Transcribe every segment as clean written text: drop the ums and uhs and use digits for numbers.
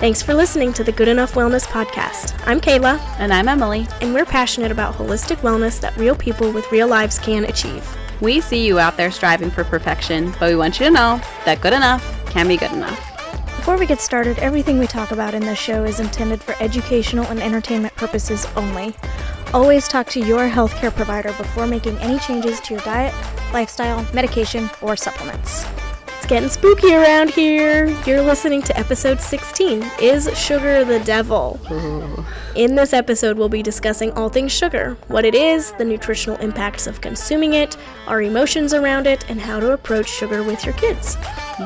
Thanks for listening to the Good Enough Wellness Podcast. I'm Kayla. And I'm Emily. And we're passionate about holistic wellness that real people with real lives can achieve. We see you out there striving for perfection, but we want you to know that good enough can be good enough. Before we get started, everything we talk about in this show is intended for educational and entertainment purposes only. Always talk to your healthcare provider before making any changes to your diet, lifestyle, medication, or supplements. It's getting spooky around here. You're listening to episode 16, Is Sugar the Devil? Ooh. In this episode, we'll be discussing all things sugar, what it is, the nutritional impacts of consuming it, our emotions around it, and how to approach sugar with your kids.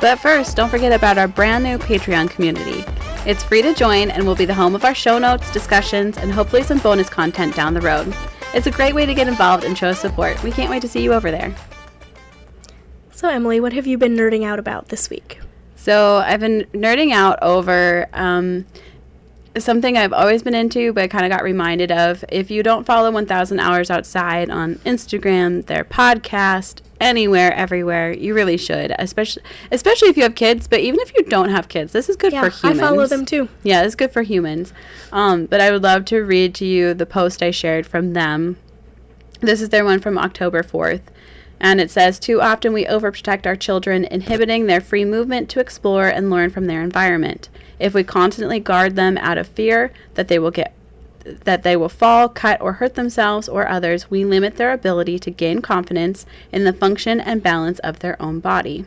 But first, don't forget about our brand new Patreon community. It's free to join and will be the home of our show notes, discussions, and hopefully some bonus content down the road. It's a great way to get involved and show us support. We can't wait to see you over there. So Emily, what have you been nerding out about this week? So I've been nerding out over something I've always been into, but I kind of got reminded of. If you don't follow 1000 Hours Outside on Instagram, their podcast, anywhere, everywhere, you really should, especially if you have kids, but even if you don't have kids, this is good for humans. I follow them too. Yeah, it's good for humans. But I would love to read to you the post I shared from them. This is their one from October 4th. And it says, too often we overprotect our children, inhibiting their free movement to explore and learn from their environment. If we constantly guard them out of fear that they will fall, cut, or hurt themselves or others, we limit their ability to gain confidence in the function and balance of their own body.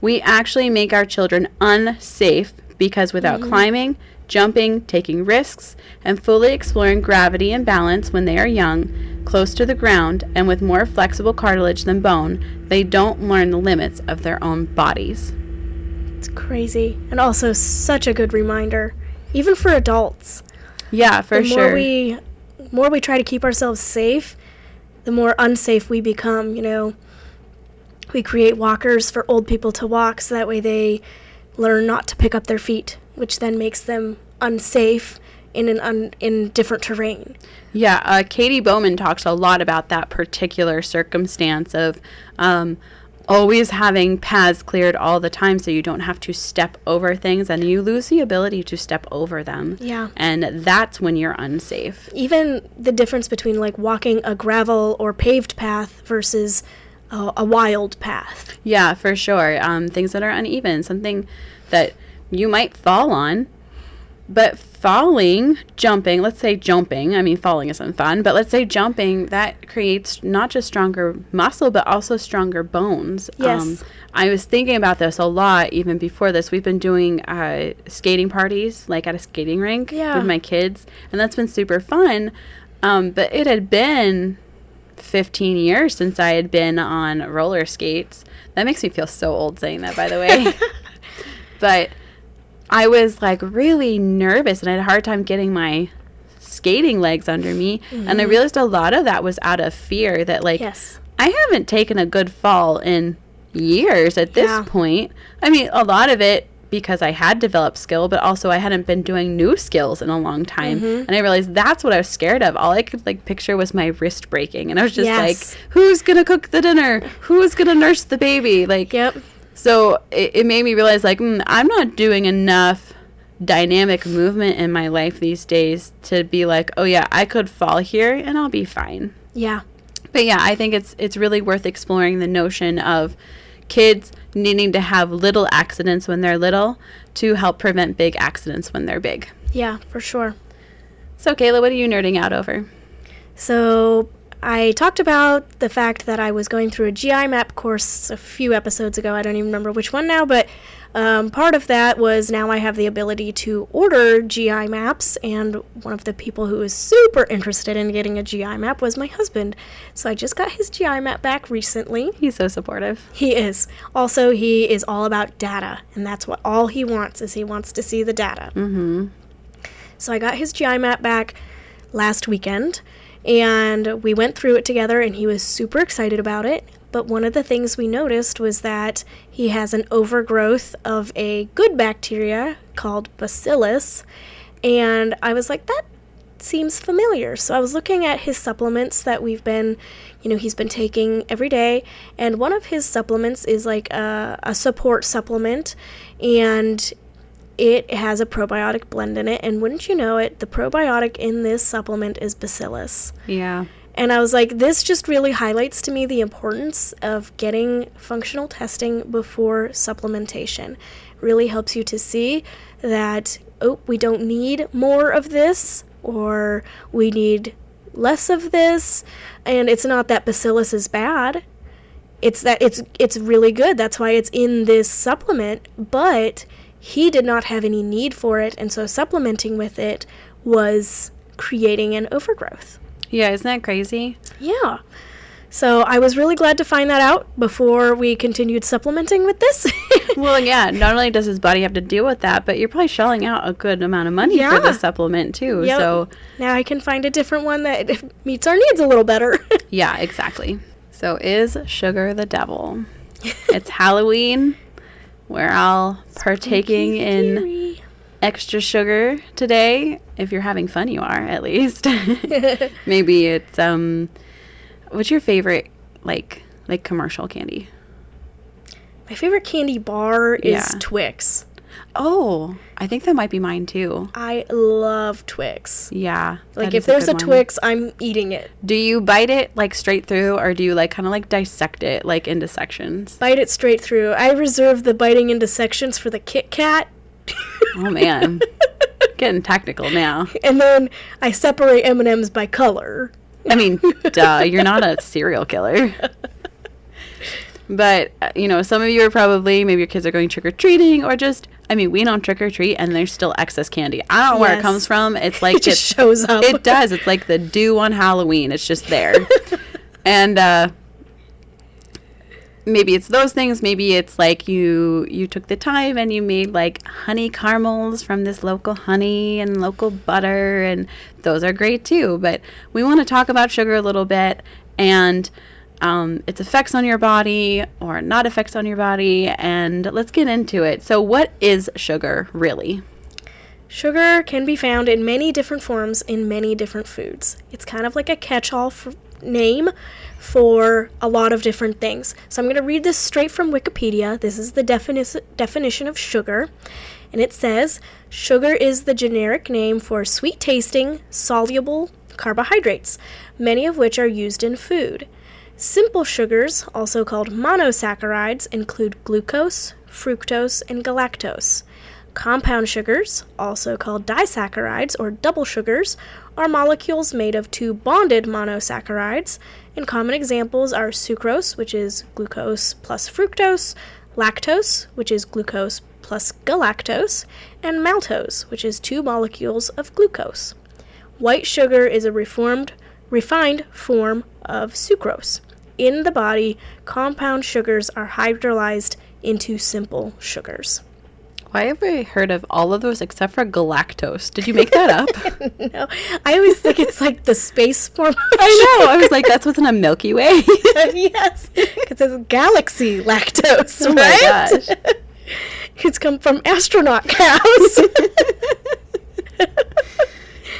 We actually make our children unsafe because without climbing, jumping, taking risks, and fully exploring gravity and balance when they are young, close to the ground, and with more flexible cartilage than bone, they don't learn the limits of their own bodies. It's crazy. And also such a good reminder, even for adults. Yeah, for sure. The more we try to keep ourselves safe, the more unsafe we become, We create walkers for old people to walk, so that way they learn not to pick up their feet, which then makes them unsafe in different terrain. Yeah, Katie Bowman talks a lot about that particular circumstance of always having paths cleared all the time so you don't have to step over things and you lose the ability to step over them. Yeah. And that's when you're unsafe. Even the difference between walking a gravel or paved path versus a wild path. Yeah, for sure. Things that are uneven, something that you might fall on. But jumping, let's say jumping, I mean falling isn't fun, but let's say jumping, that creates not just stronger muscle, but also stronger bones. Yes. I was thinking about this a lot even before this. We've been doing skating parties, like at a skating rink with my kids, and that's been super fun. But it had been 15 years since I had been on roller skates. That makes me feel so old saying that, by the way. But I was really nervous and I had a hard time getting my skating legs under me. Mm-hmm. And I realized a lot of that was out of fear that I haven't taken a good fall in years at this point. I mean, a lot of it because I had developed skill, but also I hadn't been doing new skills in a long time. Mm-hmm. And I realized that's what I was scared of. All I could picture was my wrist breaking. And I was just who's going to cook the dinner? Who's going to nurse the baby? Yep. So it made me realize, I'm not doing enough dynamic movement in my life these days to be oh, yeah, I could fall here and I'll be fine. Yeah. But, yeah, I think it's really worth exploring the notion of kids needing to have little accidents when they're little to help prevent big accidents when they're big. Yeah, for sure. So, Kayla, what are you nerding out over? So I talked about the fact that I was going through a GI map course a few episodes ago. I don't even remember which one now, but part of that was now I have the ability to order GI maps, and one of the people who was super interested in getting a GI map was my husband. So I just got his GI map back recently. He's so supportive. He is. Also, he is all about data, and that's what all he wants is he wants to see the data. Mm-hmm. So I got his GI map back last weekend, and we went through it together, and he was super excited about it. But one of the things we noticed was that he has an overgrowth of a good bacteria called Bacillus. And I was like, that seems familiar. So I was looking at his supplements that we've been, he's been taking every day. And one of his supplements is like a support supplement. And it has a probiotic blend in it, and wouldn't you know it, the probiotic in this supplement is Bacillus. Yeah. And I was like, this just really highlights to me the importance of getting functional testing before supplementation. It really helps you to see that, oh, we don't need more of this, or we need less of this. And it's not that Bacillus is bad. It's that it's really good. That's why it's in this supplement. But he did not have any need for it, and so supplementing with it was creating an overgrowth. Yeah, isn't that crazy? Yeah. So I was really glad to find that out before we continued supplementing with this. Well, yeah, not only does his body have to deal with that, but you're probably shelling out a good amount of money for the supplement too. Yep. So now I can find a different one that meets our needs a little better. Yeah, exactly. So is sugar the devil? It's Halloween. We're all partaking in extra sugar today. If you're having fun, you are, at least. Maybe it's what's your favorite like commercial candy? My favorite candy bar is Twix. Oh, I think that might be mine too. I love Twix. Yeah. Like if there's a Twix, I'm eating it. Do you bite it like straight through, or do you like kind of like dissect it like into sections? Bite it straight through. I reserve the biting into sections for the Kit Kat. Oh man. Getting technical now. And then I separate M&Ms by color. I mean, duh, you're not a serial killer. But, some of you are probably, maybe your kids are going trick-or-treating, or just, we don't trick-or-treat, and there's still excess candy. I don't know where it comes from. It's like it just shows up. It does. It's like the dew on Halloween. It's just there. And maybe it's those things. Maybe it's like you took the time and you made like honey caramels from this local honey and local butter, and those are great too. But we want to talk about sugar a little bit, and its effects on your body or not effects on your body, and let's get into it. So what is sugar really? Sugar can be found in many different forms in many different foods. It's kind of like a catch-all name for a lot of different things. So I'm going to read this straight from Wikipedia. This is the definition of sugar. And it says, sugar is the generic name for sweet-tasting, soluble carbohydrates, many of which are used in food. Simple sugars, also called monosaccharides, include glucose, fructose, and galactose. Compound sugars, also called disaccharides or double sugars, are molecules made of two bonded monosaccharides, and common examples are sucrose, which is glucose plus fructose, lactose, which is glucose plus galactose, and maltose, which is two molecules of glucose. White sugar is a refined form of sucrose. In the body, compound sugars are hydrolyzed into simple sugars. Why have I heard of all of those except for galactose? Did you make that up? No. I always think it's like the space form. I know. I was like, that's what's in a Milky Way. Yes. Because it's galaxy lactose, oh right? My gosh. It's come from astronaut cows.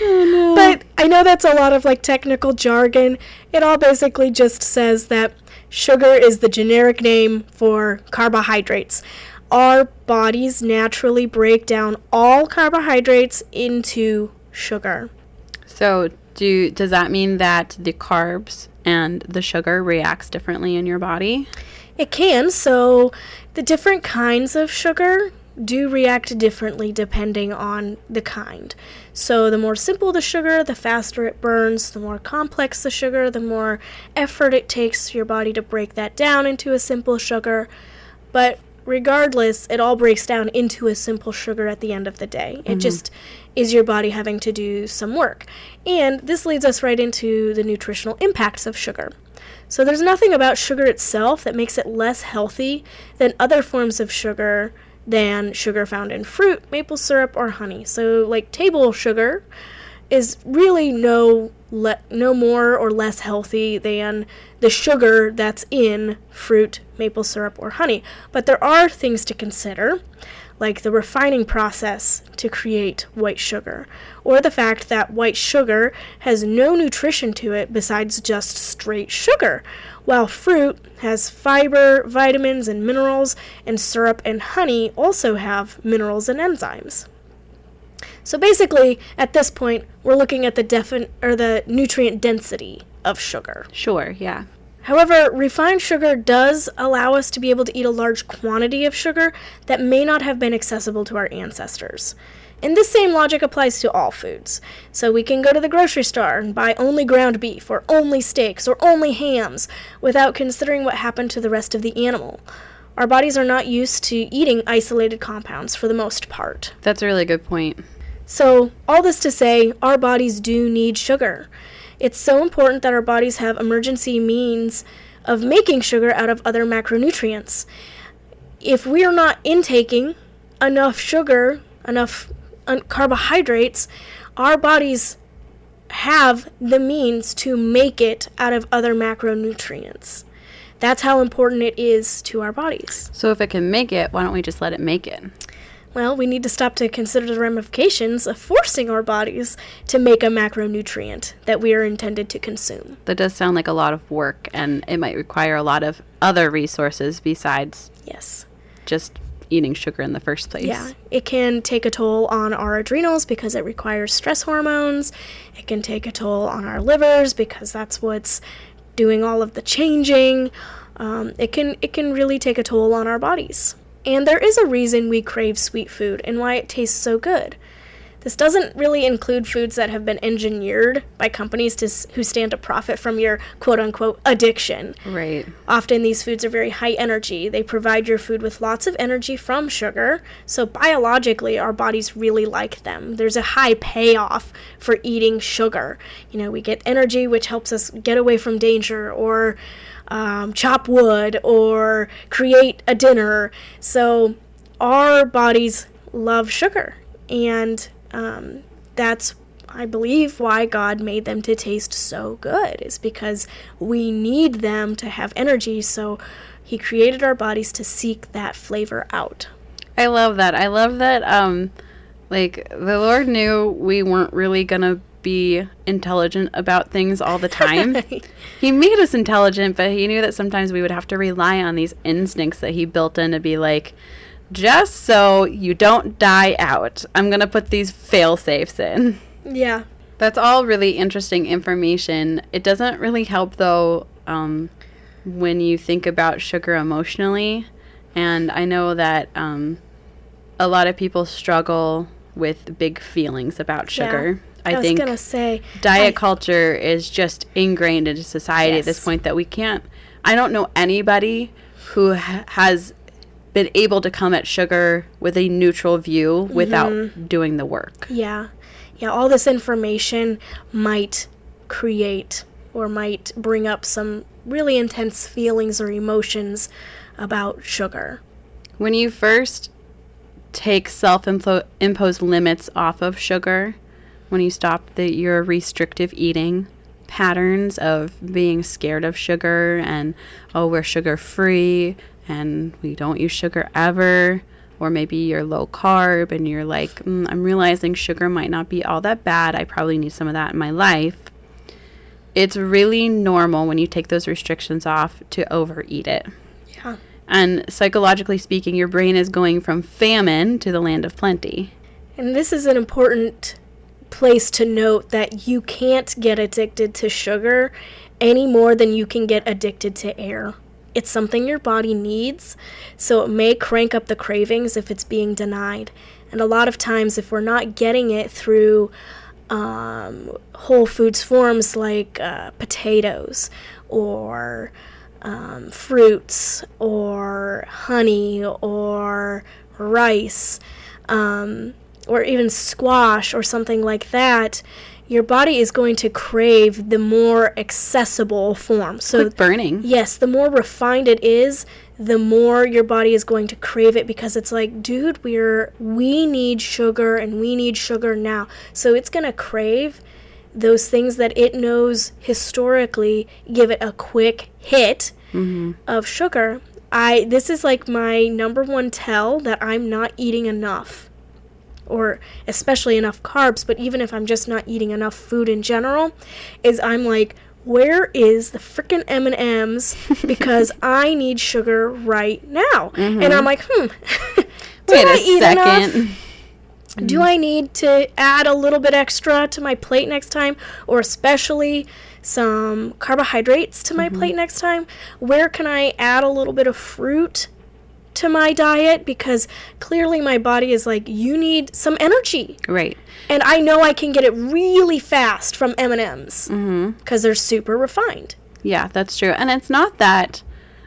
Oh, no. But I know that's a lot of like technical jargon. It all basically just says that sugar is the generic name for carbohydrates. Our bodies naturally break down all carbohydrates into sugar. So does that mean that the carbs and the sugar reacts differently in your body? It can. So the different kinds of sugar do react differently depending on the kind. So the more simple the sugar, the faster it burns. The more complex the sugar, the more effort it takes your body to break that down into a simple sugar. But regardless, it all breaks down into a simple sugar at the end of the day. It just is your body having to do some work. And this leads us right into the nutritional impacts of sugar. So there's nothing about sugar itself that makes it less healthy than other forms of sugar than sugar found in fruit, maple syrup, or honey. So like table sugar is really no more or less healthy than the sugar that's in fruit, maple syrup, or honey. But there are things to consider, like the refining process to create white sugar, or the fact that white sugar has no nutrition to it besides just straight sugar, while fruit has fiber, vitamins, and minerals, and syrup and honey also have minerals and enzymes. So basically, at this point, we're looking at the nutrient density of sugar. Sure, yeah. However, refined sugar does allow us to be able to eat a large quantity of sugar that may not have been accessible to our ancestors. And this same logic applies to all foods. So we can go to the grocery store and buy only ground beef, or only steaks, or only hams, without considering what happened to the rest of the animal. Our bodies are not used to eating isolated compounds for the most part. That's a really good point. So, all this to say, our bodies do need sugar. It's so important that our bodies have emergency means of making sugar out of other macronutrients. If we are not intaking enough sugar, enough carbohydrates, our bodies have the means to make it out of other macronutrients. That's how important it is to our bodies. So if it can make it, why don't we just let it make it? Well, we need to stop to consider the ramifications of forcing our bodies to make a macronutrient that we are intended to consume. That does sound like a lot of work, and it might require a lot of other resources besides just eating sugar in the first place. Yeah, it can take a toll on our adrenals because it requires stress hormones. It can take a toll on our livers because that's what's doing all of the changing. It can really take a toll on our bodies. And there is a reason we crave sweet food and why it tastes so good. This doesn't really include foods that have been engineered by companies who stand to profit from your quote-unquote addiction. Right. Often these foods are very high energy. They provide your food with lots of energy from sugar, so biologically our bodies really like them. There's a high payoff for eating sugar. We get energy, which helps us get away from danger, or chop wood, or create a dinner. So our bodies love sugar, and that's, I believe, why God made them to taste so good, is because we need them to have energy, so he created our bodies to seek that flavor out. I love that. The Lord knew we weren't really gonna be intelligent about things all the time. Right. He made us intelligent, but he knew that sometimes we would have to rely on these instincts that he built in to be like, just so you don't die out, I'm going to put these fail-safes in. Yeah. That's all really interesting information. It doesn't really help, though, when you think about sugar emotionally. And I know that a lot of people struggle with big feelings about sugar. Yeah. I think was gonna say, diet culture is just ingrained into society at this point that we can't. I don't know anybody who has been able to come at sugar with a neutral view without doing the work. Yeah. All this information might create or might bring up some really intense feelings or emotions about sugar. When you first take self-imposed limits off of sugar, when you stop your restrictive eating patterns of being scared of sugar and, we're sugar-free and we don't use sugar ever, or maybe you're low carb and you're like, I'm realizing sugar might not be all that bad. I probably need some of that in my life. It's really normal when you take those restrictions off to overeat it. Yeah. And psychologically speaking, your brain is going from famine to the land of plenty. And this is an important place to note that you can't get addicted to sugar any more than you can get addicted to air. It's something your body needs, so it may crank up the cravings if it's being denied. And a lot of times, if we're not getting it through whole foods forms like potatoes or fruits or honey or rice, or even squash or something like that, your body is going to crave the more accessible form. So quick burning. Yes, the more refined it is, the more your body is going to crave it, because it's like, dude, we need sugar and we need sugar now. So it's going to crave those things that it knows historically give it a quick hit of sugar. This is like my number one tell that I'm not eating enough, or especially enough carbs, but even if I'm just not eating enough food in general, is I'm like, where is the frickin' M&Ms? Because I need sugar right now. Mm-hmm. And I'm like, Wait a second. Do I need to add a little bit extra to my plate next time, or especially some carbohydrates to my plate next time? Where can I add a little bit of fruit to my diet? Because clearly my body is like, you need some energy. Right. And I know I can get it really fast from M&Ms because they're super refined. Yeah, that's true. And it's not that,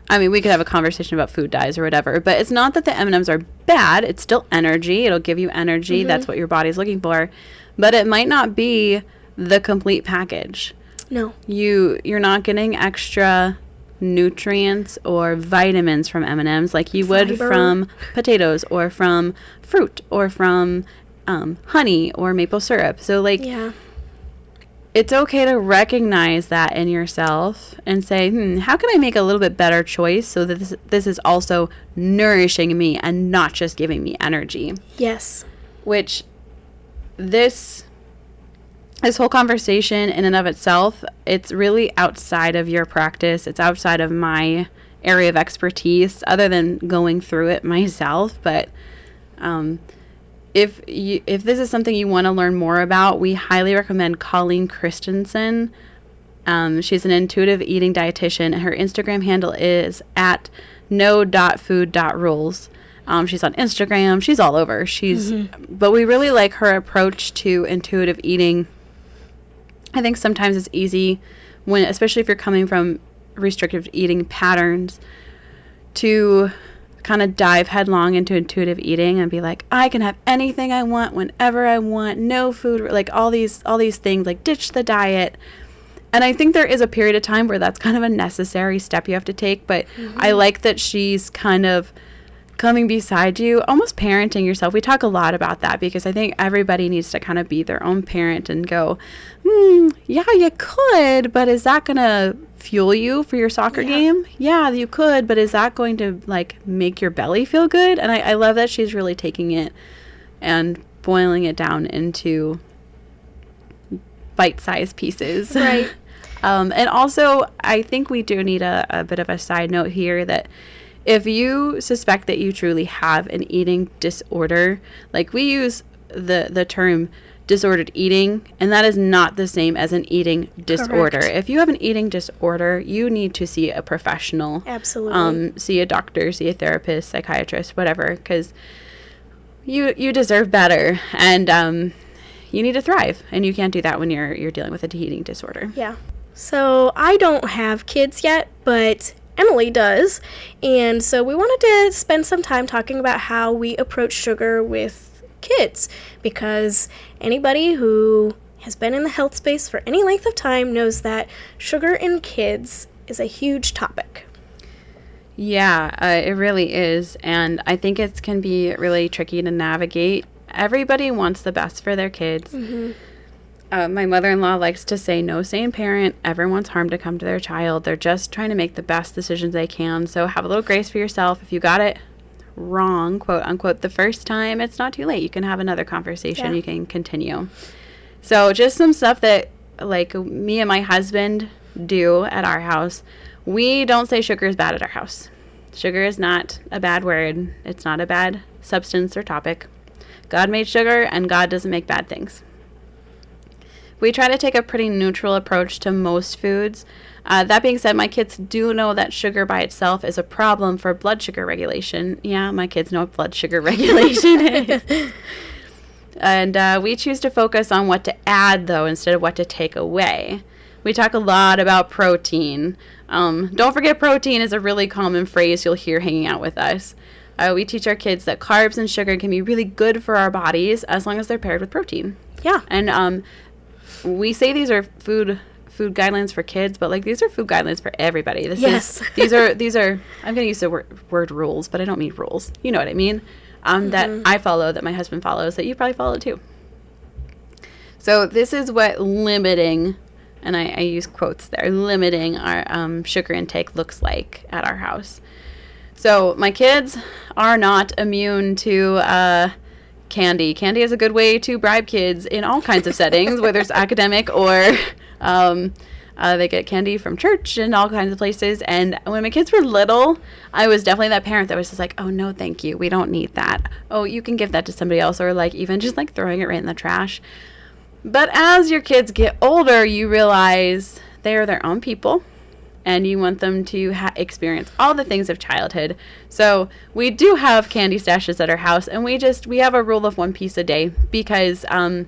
I mean, we could have a conversation about food dyes or whatever, but it's not that the M&Ms are bad. It's still energy. It'll give you energy. That's what your body's looking for. But it might not be the complete package. No. You're not getting extra nutrients or vitamins from M&Ms like you would from potatoes or from fruit or from honey or maple syrup. So like, it's okay to recognize that in yourself and say, how can I make a little bit better choice so that this is also nourishing me and not just giving me energy? Yes. Which this whole conversation in and of itself, it's really outside of your practice. It's outside of my area of expertise other than going through it myself. But if this is something you want to learn more about, we highly recommend Colleen Christensen. She's an intuitive eating dietitian, and her Instagram handle is at no.food.rules. She's on Instagram. She's all over. But we really like her approach to intuitive eating. I think sometimes it's easy especially if you're coming from restrictive eating patterns, to kind of dive headlong into intuitive eating and be like, I can have anything I want whenever I want, no food, like all these things, like ditch the diet. And I think there is a period of time where that's kind of a necessary step you have to take, but I like that she's kind of coming beside you, almost parenting yourself. We talk a lot about that because I think everybody needs to kind of be their own parent and go, yeah, you could, but is that going to fuel you for your soccer game? Yeah, you could, but is that going to like make your belly feel good? And I love that she's really taking it and boiling it down into bite-sized pieces. Right. And also, I think we do need a bit of a side note here that if you suspect that you truly have an eating disorder, like we use the term disordered eating, and that is not the same as an eating disorder. Correct. If you have an eating disorder, you need to see a professional. Absolutely. See a doctor, see a therapist, psychiatrist, whatever, because you deserve better, and you need to thrive, and you can't do that when you're dealing with a eating disorder. Yeah. So I don't have kids yet, but Emily does, and so we wanted to spend some time talking about how we approach sugar with kids, because anybody who has been in the health space for any length of time knows that sugar in kids is a huge topic. Yeah, it really is, and I think it can be really tricky to navigate. Everybody wants the best for their kids. My mother-in-law likes to say no sane parent ever wants harm to come to their child. They're just trying to make the best decisions they can. So have a little grace for yourself. If you got it wrong, quote unquote, the first time, it's not too late. You can have another conversation. You can continue. So just some stuff that like me and my husband do at our house. We don't say sugar is bad at our house. Sugar is not a bad word. It's not a bad substance or topic. God made sugar, and God doesn't make bad things. We try to take a pretty neutral approach to most foods. That being said, my kids do know that sugar by itself is a problem for blood sugar regulation. Yeah, my kids know what blood sugar regulation is. And we choose to focus on what to add, though, instead of what to take away. We talk a lot about protein. Don't forget, protein is a really common phrase you'll hear hanging out with us. We teach our kids that carbs and sugar can be really good for our bodies as long as they're paired with protein. Yeah. And we say these are food guidelines for kids, but like these are food guidelines for everybody. These are I'm going to use the word rules, but I don't mean rules. You know what I mean? That I follow, that my husband follows, that you probably follow too. So this is what limiting, and I use quotes there, limiting our sugar intake looks like at our house. So my kids are not immune to candy. Candy is a good way to bribe kids in all kinds of settings, whether it's academic or they get candy from church and all kinds of places. And when my kids were little, I was definitely that parent that was just like, oh, no, thank you. We don't need that. Oh, you can give that to somebody else, or like even just like throwing it right in the trash. But as your kids get older, you realize they are their own people, and you want them to experience all the things of childhood. So we do have candy stashes at our house, and we have a rule of 1 piece a day because, and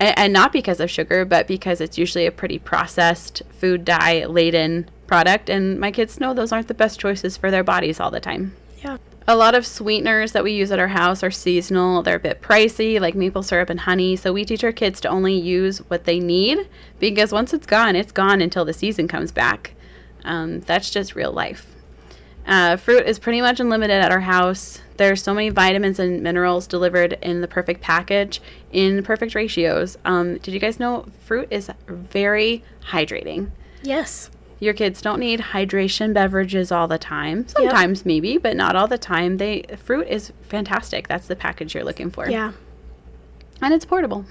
not because of sugar, but because it's usually a pretty processed food dye laden product, and my kids know those aren't the best choices for their bodies all the time. Yeah. A lot of sweeteners that we use at our house are seasonal. They're a bit pricey, like maple syrup and honey. So we teach our kids to only use what they need, because once it's gone until the season comes back. That's just real life. Fruit is pretty much unlimited at our house. There's so many vitamins and minerals delivered in the perfect package, in perfect ratios. Did you guys know fruit is very hydrating? Yes. Your kids don't need hydration beverages all the time. Sometimes maybe, but not all the time. Fruit is fantastic. That's the package you're looking for. Yeah. And it's portable.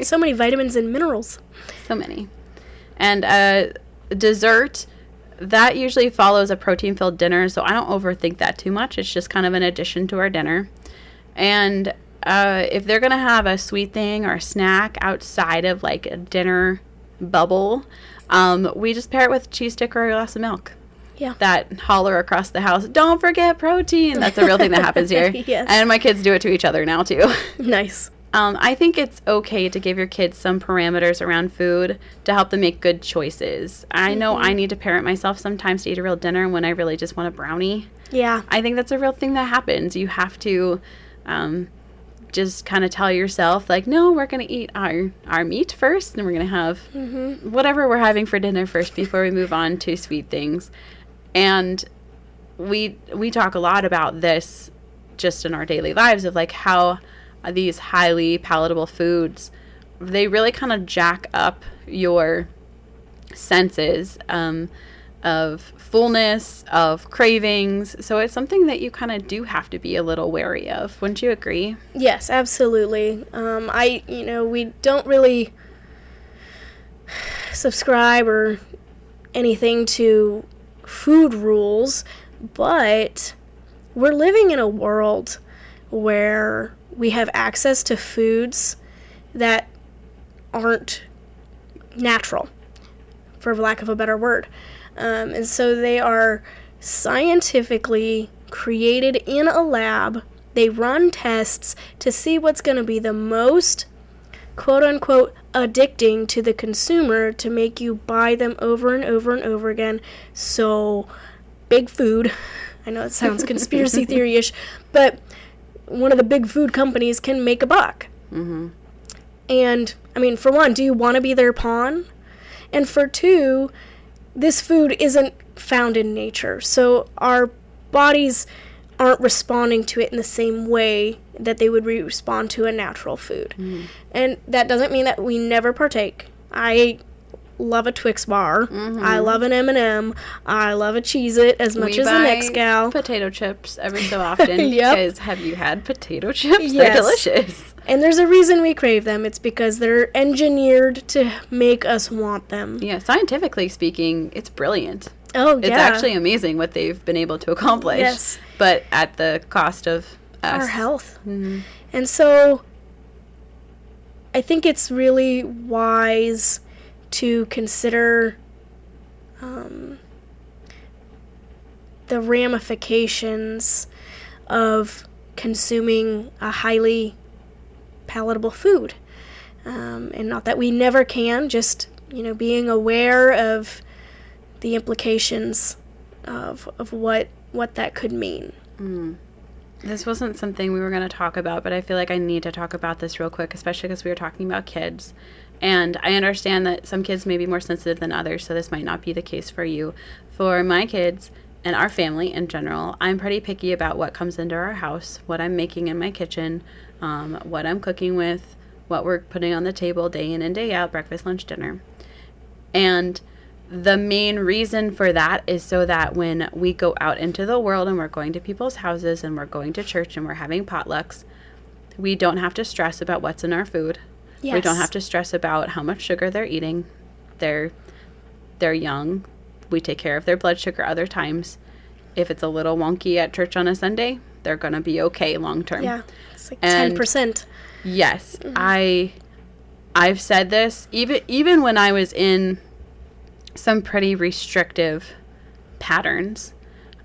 So many vitamins and minerals. So many. And dessert, that usually follows a protein-filled dinner, so I don't overthink that too much. It's just kind of an addition to our dinner. And if they're going to have a sweet thing or a snack outside of like a dinner bubble, we just pair it with cheese stick or a glass of milk. Yeah. That holler across the house, don't forget protein. That's a real thing that happens here. Yes. And my kids do it to each other now too. Nice. I think it's okay to give your kids some parameters around food to help them make good choices. I know I need to parent myself sometimes to eat a real dinner when I really just want a brownie. Yeah. I think that's a real thing that happens. You have to just kind of tell yourself, like, no, we're going to eat our meat first, and we're going to have whatever we're having for dinner first before we move on to sweet things. And we talk a lot about this just in our daily lives of like how these highly palatable foods, they really kind of jack up your senses of fullness, of cravings. So it's something that you kind of do have to be a little wary of. Wouldn't you agree? Yes, absolutely. We don't really subscribe or anything to food rules, but we're living in a world where we have access to foods that aren't natural, for lack of a better word. And so they are scientifically created in a lab. They run tests to see what's going to be the most, quote-unquote, addicting to the consumer to make you buy them over and over and over again. So, big food. I know it sounds conspiracy theory-ish, but one of the big food companies can make a buck. Mm-hmm. And, I mean, for one, do you want to be their pawn? And for two, this food isn't found in nature. So our bodies aren't responding to it in the same way that they would respond to a natural food. Mm. And that doesn't mean that we never partake. I love a Twix bar. Mm-hmm. I love an M&M. I love a Cheez-It as much as the next gal. Potato chips every so often. Yep. Because have you had potato chips? Yes. They're delicious. And there's a reason we crave them. It's because they're engineered to make us want them. Yeah, scientifically speaking, it's brilliant. Oh, yeah. It's actually amazing what they've been able to accomplish. Yes. But at the cost of us. Our health. Mm-hmm. And so I think it's really wise to consider the ramifications of consuming a highly palatable food. And not that we never can, just, being aware of the implications of what that could mean. Mm. This wasn't something we were going to talk about, but I feel like I need to talk about this real quick, especially because we were talking about kids. And I understand that some kids may be more sensitive than others, so this might not be the case for you. For my kids and our family in general, I'm pretty picky about what comes into our house, what I'm making in my kitchen, what I'm cooking with, what we're putting on the table day in and day out, breakfast, lunch, dinner. And the main reason for that is so that when we go out into the world and we're going to people's houses and we're going to church and we're having potlucks, we don't have to stress about what's in our food. Yes. We don't have to stress about how much sugar they're eating. They're young. We take care of their blood sugar other times. If it's a little wonky at church on a Sunday, they're going to be okay long term. Yeah, it's like 10%. Yes, mm-hmm. I've said this even when I was in some pretty restrictive patterns.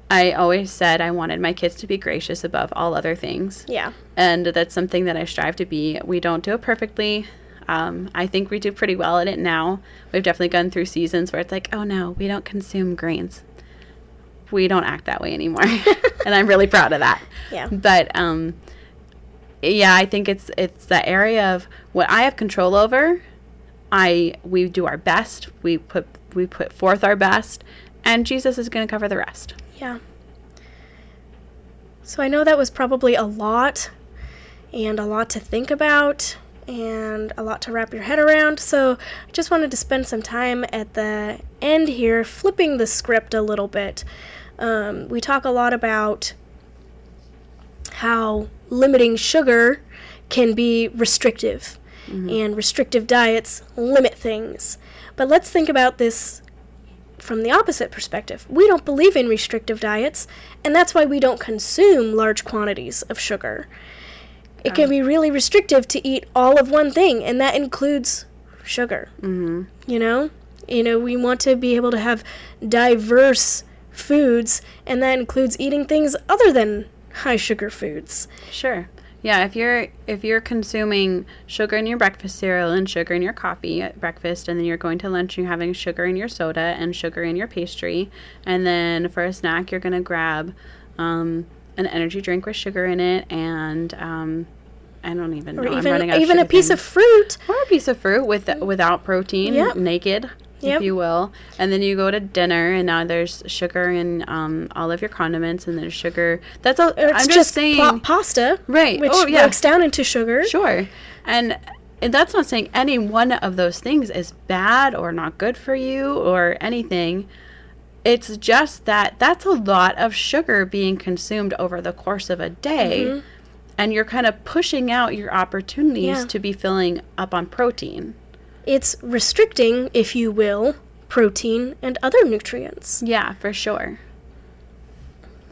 I always said I wanted my kids to be gracious above all other things. Yeah. And that's something that I strive to be. We don't do it perfectly. I think we do pretty well at it now. We've definitely gone through seasons where it's like, oh no, we don't consume grains. We don't act that way anymore. And I'm really proud of that. Yeah. But, yeah, I think it's the area of what I have control over. We do our best. We put forth our best, and Jesus is going to cover the rest. Yeah. So I know that was probably a lot, and a lot to think about, and a lot to wrap your head around. So I just wanted to spend some time at the end here flipping the script a little bit. We talk a lot about how limiting sugar can be restrictive, mm-hmm. and restrictive diets limit things. But let's think about this from the opposite perspective. We don't believe in restrictive diets, and that's why we don't consume large quantities of sugar. It can be really restrictive to eat all of one thing, and that includes sugar. Mm-hmm. You know, we want to be able to have diverse foods, and that includes eating things other than high sugar foods. Sure. Yeah, if you're consuming sugar in your breakfast cereal and sugar in your coffee at breakfast, and then you're going to lunch and you're having sugar in your soda and sugar in your pastry, and then for a snack you're going to grab an energy drink with sugar in it, and I don't even know. I'm running out of even a piece of fruit. Or a piece of fruit without protein, yep. Naked. Yep. If you will. And then you go to dinner, and now there's sugar in all of your condiments, and there's sugar. That's all. I'm just saying pasta, right? Which breaks down into sugar. Sure, and that's not saying any one of those things is bad or not good for you or anything. It's just that's a lot of sugar being consumed over the course of a day, mm-hmm. and you're kind of pushing out your opportunities to be filling up on protein. It's restricting, if you will, protein and other nutrients. Yeah, for sure.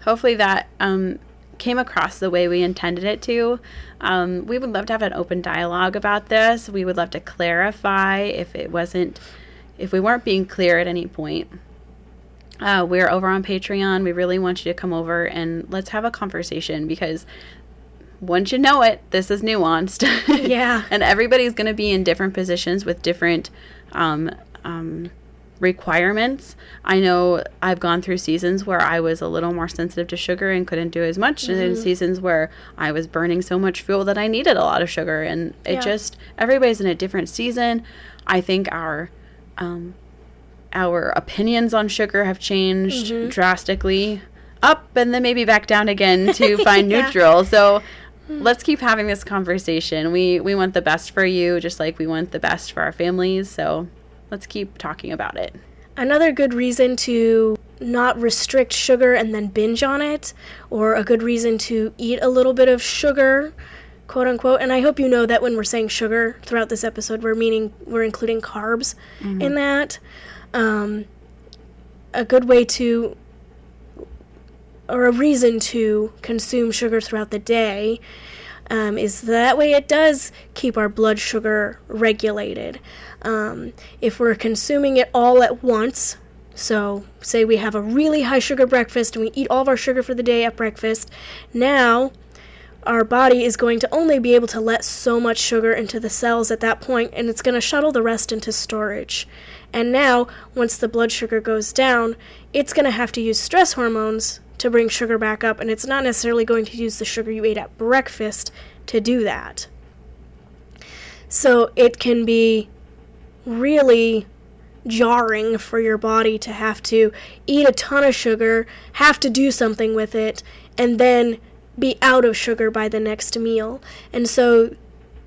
Hopefully that came across the way we intended it to. We would love to have an open dialogue about this. We would love to clarify if we weren't being clear at any point. We're over on Patreon. We really want you to come over and let's have a conversation, because once you know it, this is nuanced. Yeah. And everybody's going to be in different positions with different requirements. I know I've gone through seasons where I was a little more sensitive to sugar and couldn't do as much, mm-hmm. and then seasons where I was burning so much fuel that I needed a lot of sugar. And everybody's in a different season. I think our opinions on sugar have changed mm-hmm. drastically, up and then maybe back down again to find neutral. So let's keep having this conversation. We want the best for you, just like we want the best for our families. So let's keep talking about it. Another good reason to not restrict sugar and then binge on it, or a good reason to eat a little bit of sugar, quote unquote, and I hope you know that when we're saying sugar throughout this episode, we're including carbs mm-hmm. in that. A good way to, or a reason to consume sugar throughout the day is that way it does keep our blood sugar regulated. If we're consuming it all at once, so say we have a really high sugar breakfast and we eat all of our sugar for the day at breakfast, now our body is going to only be able to let so much sugar into the cells at that point, and it's going to shuttle the rest into storage. And now, once the blood sugar goes down, it's going to have to use stress hormones to bring sugar back up, and it's not necessarily going to use the sugar you ate at breakfast to do that. So it can be really jarring for your body to have to eat a ton of sugar, have to do something with it, and then be out of sugar by the next meal. And so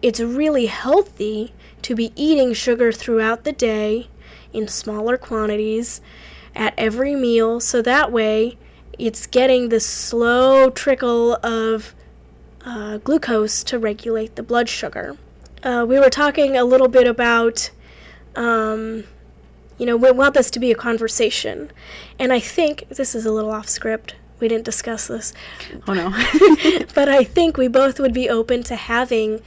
it's really healthy to be eating sugar throughout the day in smaller quantities at every meal, so that way it's getting the slow trickle of glucose to regulate the blood sugar. We were talking a little bit about, we want this to be a conversation. And I think, this is a little off script, we didn't discuss this. Oh no. But I think we both would be open to having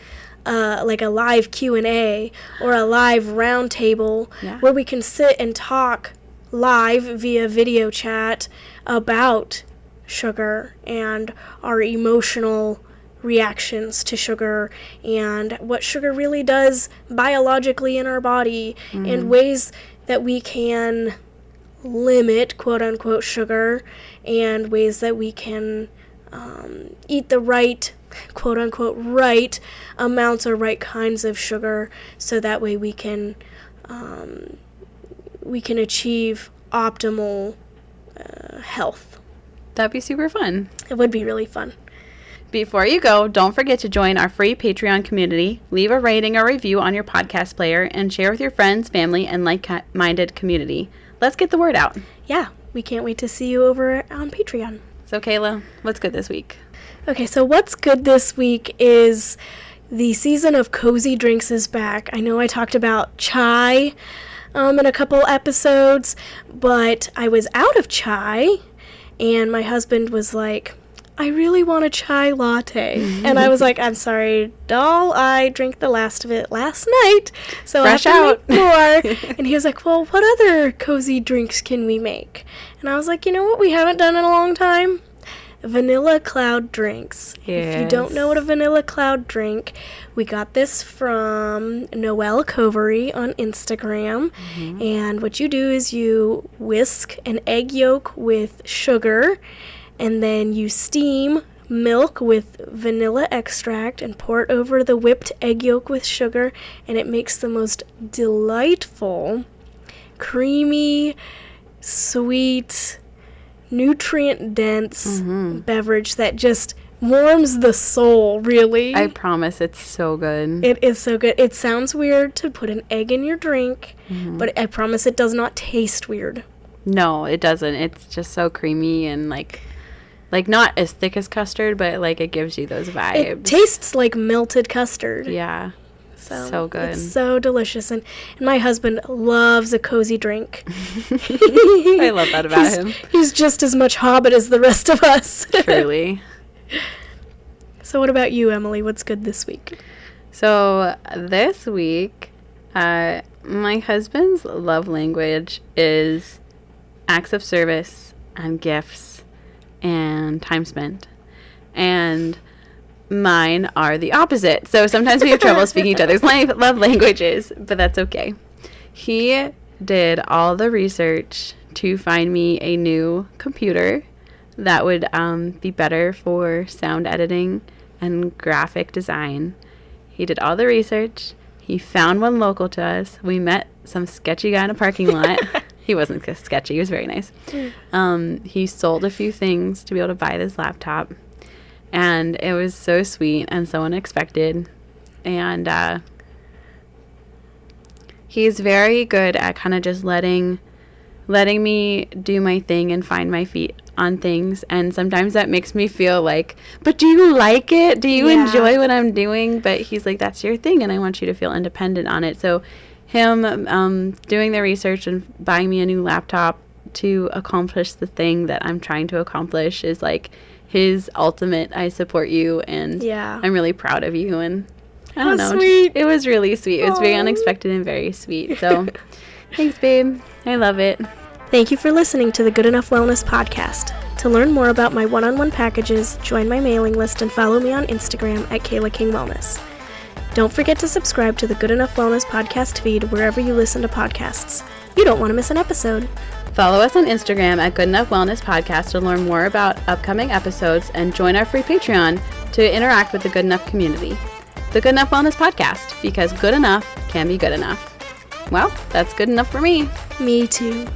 like a live Q&A or a live round table where we can sit and talk live via video chat about sugar and our emotional reactions to sugar and what sugar really does biologically in our body and ways that we can limit quote-unquote sugar and ways that we can eat the right quote-unquote right amounts or right kinds of sugar so that way we can achieve optimal health. That'd be super fun. It would be really fun. Before you go, don't forget to join our free Patreon community, leave a rating or review on your podcast player, and share with your friends, family, and like-minded community. Let's get the word out. Yeah, we can't wait to see you over on Patreon. So, Kayla, what's good this week? Okay, so what's good this week is the season of cozy drinks is back. I know I talked about chai in a couple episodes, but I was out of chai, and my husband was like, I really want a chai latte. And I was like, I'm sorry, doll, I drank the last of it last night, so fresh I have out. to make more. And he was like, well, what other cozy drinks can we make? And I was like, you know what we haven't done in a long time? Vanilla cloud drinks. Yes. If you don't know what a vanilla cloud drink, we got this from Noelle Covery on Instagram. And what you do is you whisk an egg yolk with sugar, and then you steam milk with vanilla extract and pour it over the whipped egg yolk with sugar, and it makes the most delightful, creamy, sweet, nutrient-dense beverage that just warms the soul, really. I promise it's so good. It is so good. It sounds weird to put an egg in your drink, but I promise it does not taste weird. No, it doesn't. It's just so creamy and like not as thick as custard, but like it gives you those vibes. It tastes like melted custard. Yeah. So good. It's so delicious. And my husband loves a cozy drink. I love that about him. He's just as much Hobbit as the rest of us. Truly. So what about you, Emily? What's good this week? So this week, my husband's love language is acts of service and gifts and time spent. And mine are the opposite. So sometimes we have trouble speaking each other's love languages, but that's okay. He did all the research to find me a new computer that would be better for sound editing and graphic design. He did all the research. He found one local to us. We met some sketchy guy in a parking lot. He wasn't sketchy. He was very nice. He sold a few things to be able to buy this laptop. And it was so sweet and so unexpected. And he's very good at kind of just letting me do my thing and find my feet on things. And sometimes that makes me feel like, but do you like it? Do you enjoy what I'm doing? But he's like, that's your thing, and I want you to feel independent on it. So him doing the research and buying me a new laptop to accomplish the thing that I'm trying to accomplish is like his ultimate, I support you, and I'm really proud of you. And I don't know. Sweet. It was really sweet. It was very unexpected and very sweet. So thanks, babe. I love it. Thank you for listening to the Good Enough Wellness podcast. To learn more about my one-on-one packages, join my mailing list and follow me on Instagram at Kayla King Wellness. Don't forget to subscribe to the Good Enough Wellness podcast feed wherever you listen to podcasts. You don't want to miss an episode. Follow us on Instagram at Good Enough Wellness Podcast to learn more about upcoming episodes and join our free Patreon to interact with the Good Enough community. The Good Enough Wellness Podcast, because good enough can be good enough. Well, that's good enough for me. Me too.